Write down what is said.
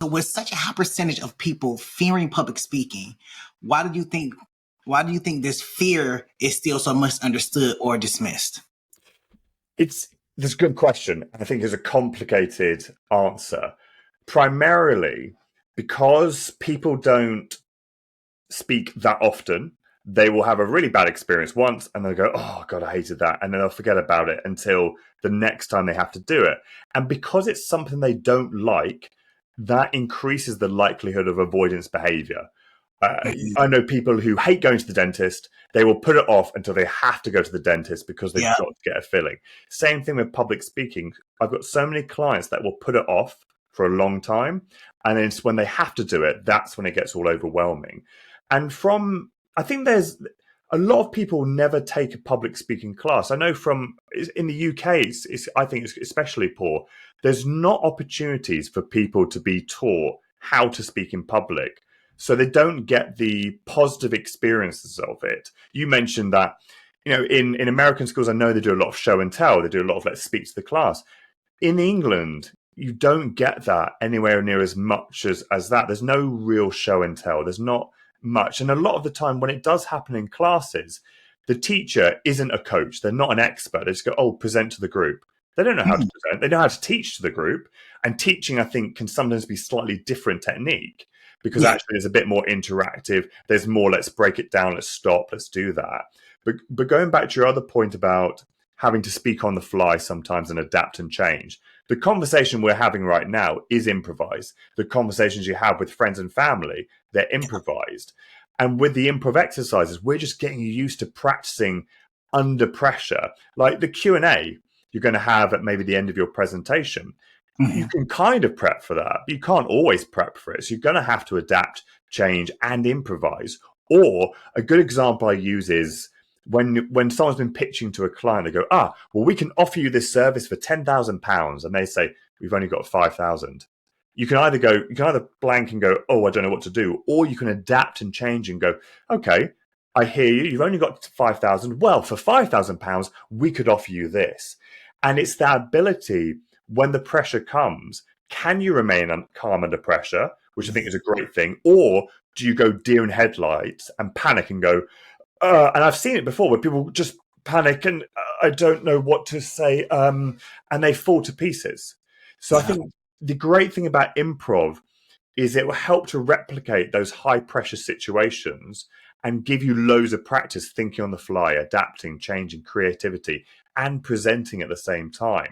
So with such a high percentage of people fearing public speaking, why do you think this fear is still so misunderstood or dismissed? That's a good question. I think it's a complicated answer. Primarily because people don't speak that often, they will have a really bad experience once and they'll go, oh God, I hated that. And then they'll forget about it until the next time they have to do it. And because it's something they don't like, that increases the likelihood of avoidance behavior. I know people who hate going to the dentist. They will put it off until they have to go to the dentist because they've Yeah. got to get a filling. Same thing with public speaking. I've got so many clients that will put it off for a long time. And then it's when they have to do it, that's when it gets all overwhelming. And I think there's a lot of people never take a public speaking class. I know from in the UK, I think it's especially poor. There's not opportunities for people to be taught how to speak in public. So they don't get the positive experiences of it. You mentioned that, in American schools, I know they do a lot of show and tell. They do a lot of let's speak to the class. In England, you don't get that anywhere near as much as that. There's no real show and tell. There's not much. And a lot of the time when it does happen in classes, the teacher isn't a coach. They're not an expert. They just go, oh, present to the group. They don't know how to present. They know how to teach to the group. And teaching, I think, can sometimes be slightly different technique because actually there's a bit more interactive. There's more, let's break it down, let's stop, let's do that. But going back to your other point about having to speak on the fly sometimes and adapt and change, the conversation we're having right now is improvised. The conversations you have with friends and family, they're improvised. And with the improv exercises, we're just getting used to practicing under pressure. Like the Q&A you're going to have at maybe the end of your presentation. You can kind of prep for that, but you can't always prep for it. So you're going to have to adapt, change, and improvise. Or a good example I use is when someone's been pitching to a client, they go, well, we can offer you this service for £10,000. And they say, we've only got 5,000. You can either blank and go, oh, I don't know what to do. Or you can adapt and change and go, okay, I hear you. You've only got 5,000. Well, for £5,000, we could offer you this. And it's that ability when the pressure comes, can you remain calm under pressure, which I think is a great thing? Or do you go deer in headlights and panic and go, and I've seen it before where people just panic and I don't know what to say, and they fall to pieces. So I think the great thing about improv is it will help to replicate those high pressure situations and give you loads of practice thinking on the fly, adapting, changing, creativity, and presenting at the same time.